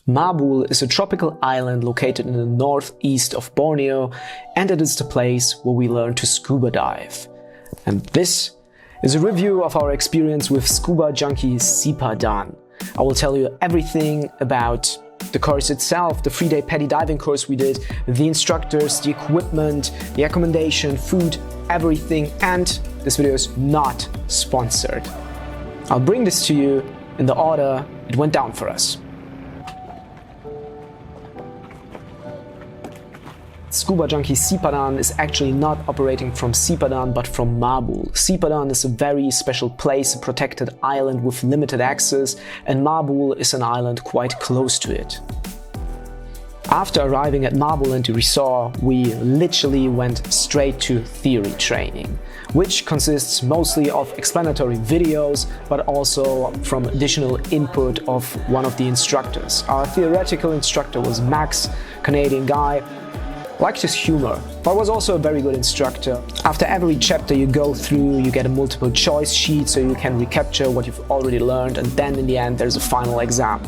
Mabul is a tropical island located in the northeast of Borneo, and it is the place where we learn to scuba dive. And this is a review of our experience with Scuba Junkie Sipadan. I will tell you everything about the course itself, the 3-day PADI diving course we did, the instructors, the equipment, the accommodation, food, everything, and this video is not sponsored. I'll bring this to you in the order it went down for us. Scuba Junkie Sipadan is actually not operating from Sipadan but from Mabul. Sipadan is a very special place, a protected island with limited access, and Mabul is an island quite close to it. After arriving at Mabul and the resort, we literally went straight to theory training, which consists mostly of explanatory videos, but also from additional input of one of the instructors. Our theoretical instructor was Max, Canadian guy. Liked his humor, but was also a very good instructor. After every chapter you go through, you get a multiple choice sheet so you can recapture what you've already learned, and then in the end there's a final exam.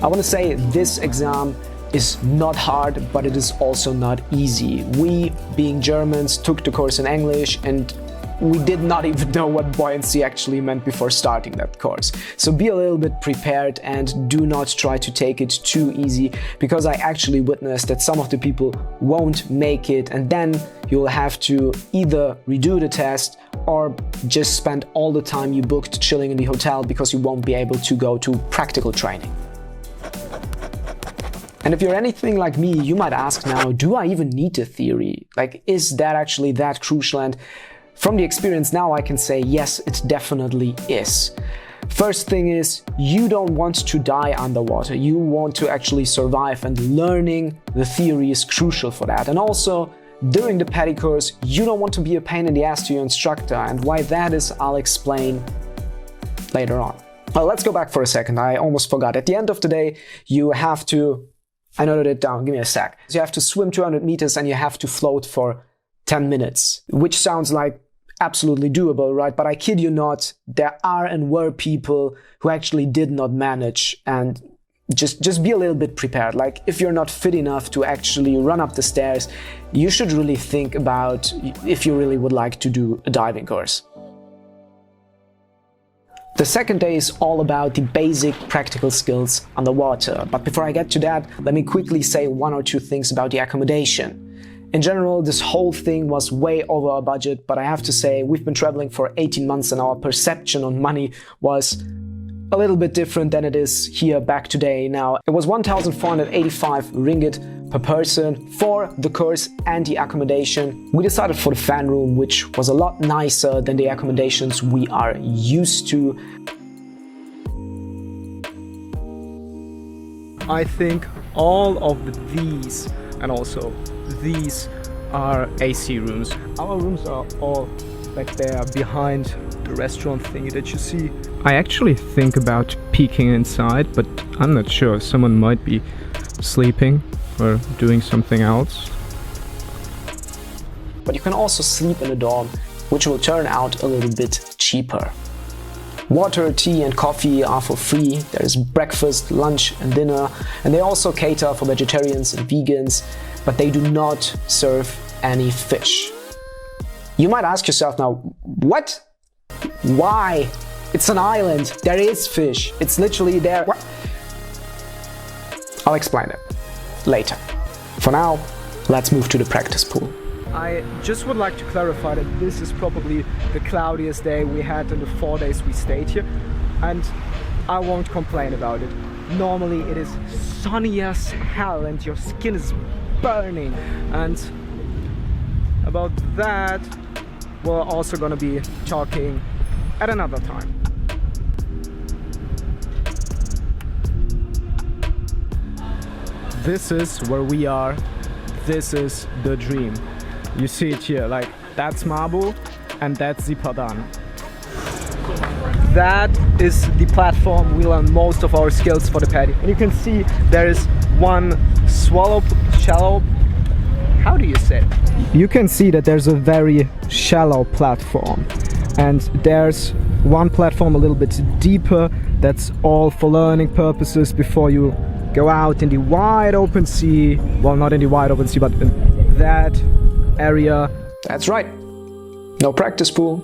I want to say this exam is not hard, but it is also not easy. We, being Germans, took the course in English, and we did not even know what buoyancy actually meant before starting that course. So be a little bit prepared and do not try to take it too easy, because I actually witnessed that some of the people won't make it, and then you'll have to either redo the test or just spend all the time you booked chilling in the hotel because you won't be able to go to practical training. And if you're anything like me, you might ask now, do I even need a theory? Like, is that actually that crucial? And from the experience now, I can say yes, it definitely is. First thing is, you don't want to die underwater. You want to actually survive, and learning the theory is crucial for that. And also, during the PADI course, you don't want to be a pain in the ass to your instructor, and why that is, I'll explain later on. Well, let's go back for a second. I almost forgot. At the end of the day, you have to, I noted it down, give me a sec. You have to swim 200 meters and you have to float for 10 minutes, which sounds like absolutely doable, right? But I kid you not, there are and were people who actually did not manage, and just be a little bit prepared. Like, if you're not fit enough to actually run up the stairs, you should really think about if you really would like to do a diving course. The second day is all about the basic practical skills underwater. But before I get to that, let me quickly say one or two things about the accommodation. In general, this whole thing was way over our budget, but I have to say we've been traveling for 18 months and our perception on money was a little bit different than it is here back today. Now, it was 1,485 ringgit per person for the course and the accommodation. We decided for the fan room, which was a lot nicer than the accommodations we are used to. I think all of these and also these are AC rooms. Our rooms are all back there behind the restaurant thingy that you see. I actually think about peeking inside, but I'm not sure. Someone might be sleeping or doing something else. But you can also sleep in a dorm, which will turn out a little bit cheaper. Water, tea and coffee are for free. There's breakfast, lunch and dinner, and they also cater for vegetarians and vegans, but they do not serve any fish. You might ask yourself now, what? Why? It's an island, there is fish, it's literally there. What? I'll explain it later. For now, let's move to the practice pool. I just would like to clarify that this is probably the cloudiest day we had in the 4 days we stayed here, and I won't complain about it. Normally it is sunny as hell and your skin is burning, and about that we're also gonna be talking at another time. This is where we are. This is the dream. You see it here, like that's Mabul and that's Sipadan. That is the platform we learn most of our skills for the PADI. And you can see there is one shallow, how do you say it? You can see that there's a very shallow platform, and there's one platform a little bit deeper that's all for learning purposes before you go out in the wide open sea. Well, not in the wide open sea, but in that area. That's right. No practice pool.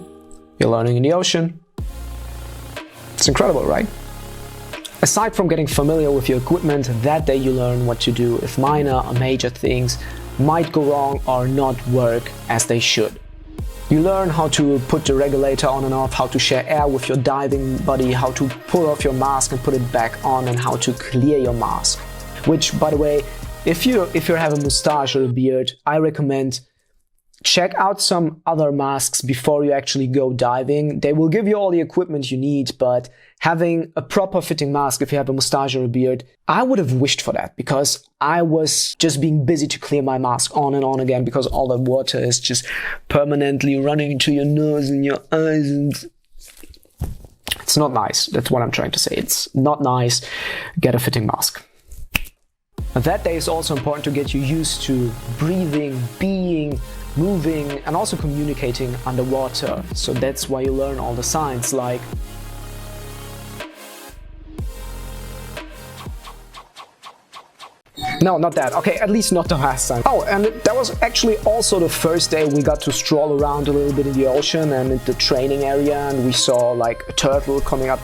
You're learning in the ocean. It's incredible, right? Aside from getting familiar with your equipment, that day you learn what to do if minor or major things might go wrong or not work as they should. You learn how to put the regulator on and off, how to share air with your diving buddy, how to pull off your mask and put it back on, and how to clear your mask. Which, by the way, if you have a mustache or a beard, I recommend check out some other masks before you actually go diving. They will give you all the equipment you need, but having a proper fitting mask if you have a mustache or a beard, I would have wished for that, because I was just being busy to clear my mask on and on again, because all the water is just permanently running into your nose and your eyes, and it's not nice. That's what I'm trying to say. It's not nice. Get a fitting mask. And that day is also important to get you used to breathing, being, moving, and also communicating underwater. So that's why you learn all the signs like no, not that. Okay, at least not the last time. Oh, and that was actually also the first day we got to stroll around a little bit in the ocean and in the training area, and we saw like a turtle coming up.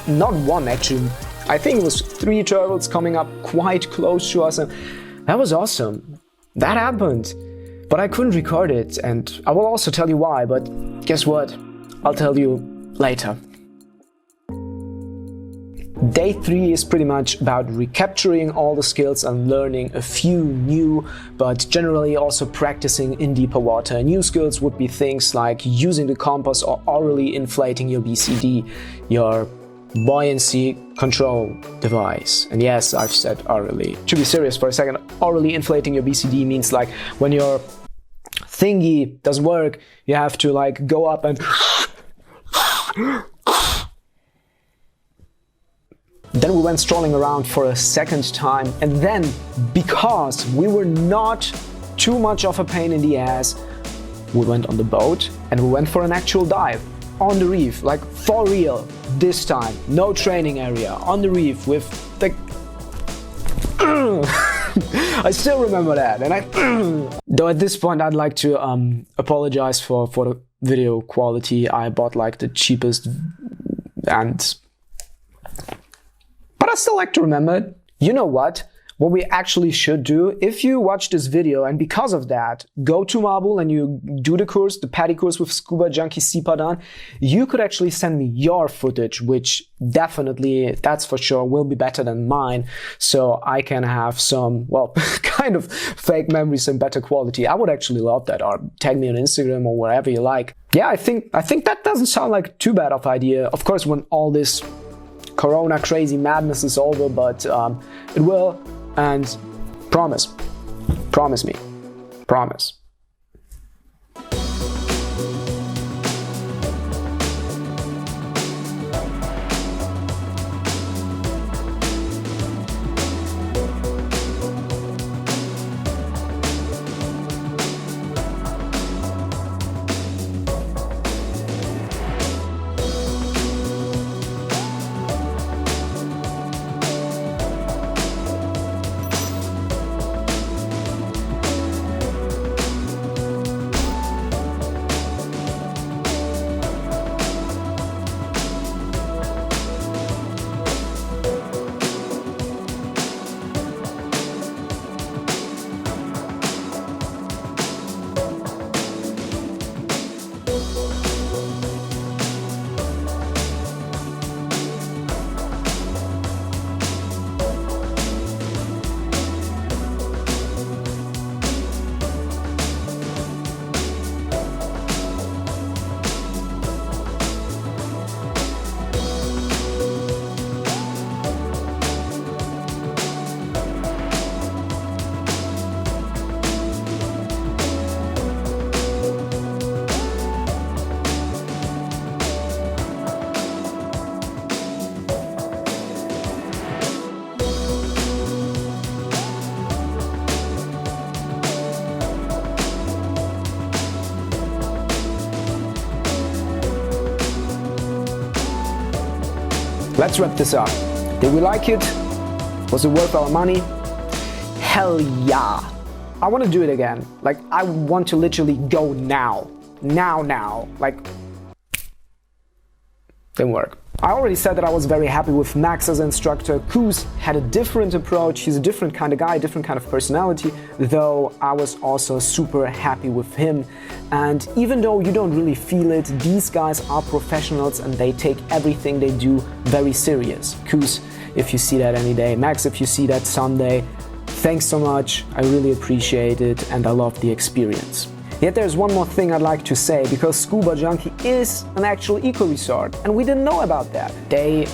Not one, actually. I think it was 3 turtles coming up quite close to us, and that was awesome. That happened. But I couldn't record it, and I will also tell you why, but guess what? I'll tell you later. Day 3 is pretty much about recapturing all the skills and learning a few new, but generally also practicing in deeper water. New skills would be things like using the compass or orally inflating your BCD, your buoyancy control device. And yes, I've said orally. To be serious for a second, orally inflating your BCD means like when your thingy doesn't work, you have to like go up and then we went strolling around for a second time, and then because we were not too much of a pain in the ass, we went on the boat and we went for an actual dive on the reef, like for real this time. No training area, on the reef with the I still remember that, and though at this point I'd like to apologize for the video quality. I bought like the cheapest, but I still like to remember it. You know what? What we actually should do, if you watch this video and because of that go to Mabul and you do the course, the PADI course with Scuba Junkie Sipadan, you could actually send me your footage, which definitely, that's for sure, will be better than mine, so I can have some, well, kind of fake memories in better quality. I would actually love that, or tag me on Instagram or wherever you like. Yeah, I think that doesn't sound like too bad of idea. Of course, when all this Corona crazy madness is over, but it will. And promise me, promise. Let's wrap this up. Did we like it? Was it worth our money? Hell yeah. I want to do it again. Like, I want to literally go now. Now. Like, didn't work. I already said that I was very happy with Max as an instructor. Koos had a different approach. He's a different kind of guy, different kind of personality, though I was also super happy with him. And even though you don't really feel it, these guys are professionals and they take everything they do very serious. Koos, if you see that any day, Max, if you see that someday, thanks so much. I really appreciate it and I love the experience. Yet there's one more thing I'd like to say, because Scuba Junkie is an actual eco-resort and we didn't know about that. They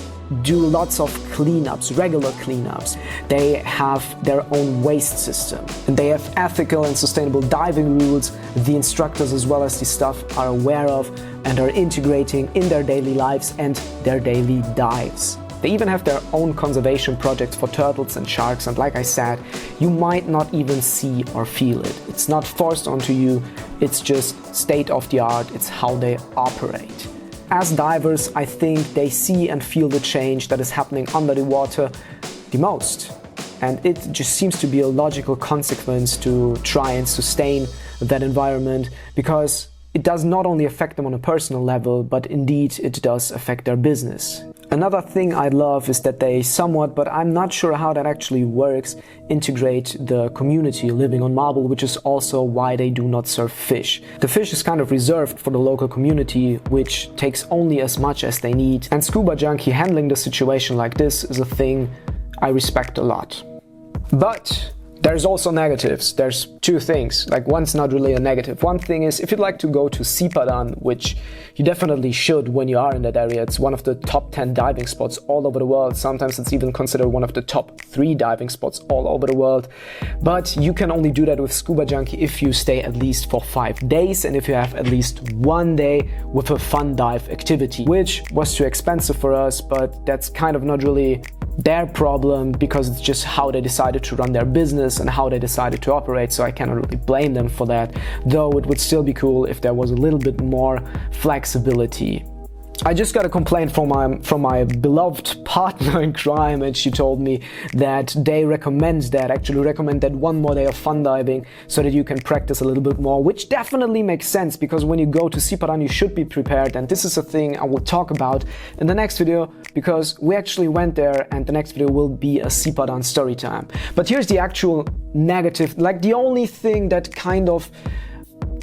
do lots of cleanups, regular cleanups. They have their own waste system and they have ethical and sustainable diving rules the instructors as well as the staff are aware of and are integrating in their daily lives and their daily dives. They even have their own conservation projects for turtles and sharks, and like I said, you might not even see or feel it. It's not forced onto you, it's just state of the art, it's how they operate. As divers, I think they see and feel the change that is happening under the water the most. And it just seems to be a logical consequence to try and sustain that environment, because it does not only affect them on a personal level, but indeed it does affect their business. Another thing I love is that they somewhat, but I'm not sure how that actually works, integrate the community living on Mabul, which is also why they do not serve fish. The fish is kind of reserved for the local community, which takes only as much as they need. And Scuba Junkie handling the situation like this is a thing I respect a lot. But there's also negatives. There's two things. Like, one's not really a negative. One thing is, if you'd like to go to Sipadan, which you definitely should when you are in that area, it's one of the top 10 diving spots all over the world. Sometimes it's even considered one of the top 3 diving spots all over the world. But you can only do that with Scuba Junkie if you stay at least for 5 days and if you have at least 1 day with a fun dive activity, which was too expensive for us, but that's kind of not really their problem, because it's just how they decided to run their business and how they decided to operate, so I cannot really blame them for that, though it would still be cool if there was a little bit more flexibility. I just got a complaint from my beloved partner in crime, and she told me that they recommend that 1 more day of fun diving so that you can practice a little bit more, which definitely makes sense, because when you go to Sipadan you should be prepared, and this is a thing I will talk about in the next video, because we actually went there and the next video will be a Sipadan story time. But here's the actual negative, like the only thing that kind of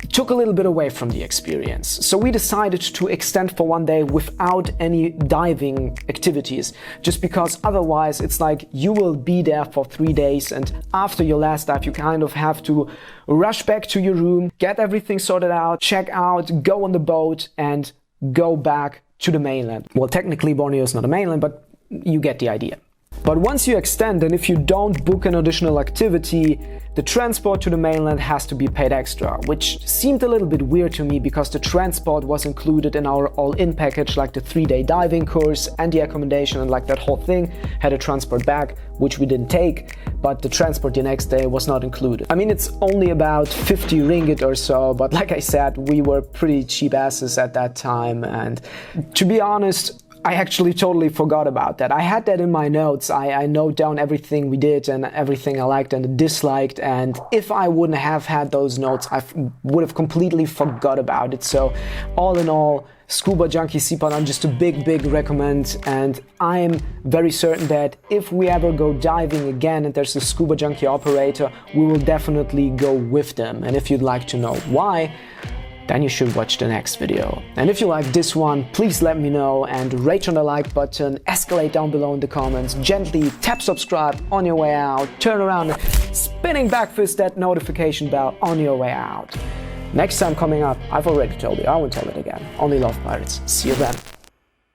took a little bit away from the experience. So we decided to extend for 1 day without any diving activities, just because otherwise it's like you will be there for 3 days and after your last dive you kind of have to rush back to your room, get everything sorted out, check out, go on the boat and go back to the mainland. Well, technically Borneo is not a mainland, but you get the idea. But once you extend, and if you don't book an additional activity, the transport to the mainland has to be paid extra, which seemed a little bit weird to me, because the transport was included in our all-in package, like the 3-day diving course and the accommodation, and like that whole thing had a transport bag, which we didn't take, but the transport the next day was not included. I mean, it's only about 50 ringgit or so, but like I said, we were pretty cheap asses at that time, and to be honest, I actually totally forgot about that. I had that in my notes. I note down everything we did and everything I liked and disliked, and if I wouldn't have had those notes, I would have completely forgot about it. So all in all, Scuba Junkie Sipadan, just a big recommend, and I'm very certain that if we ever go diving again and there's a Scuba Junkie operator, we will definitely go with them. And if you'd like to know why, then you should watch the next video. And if you like this one, please let me know and rate on the like button, escalate down below in the comments, gently tap subscribe on your way out, turn around and spinning back fist that notification bell on your way out. Next time coming up, I've already told you, I won't tell it again. Only Love Pirates. See you then.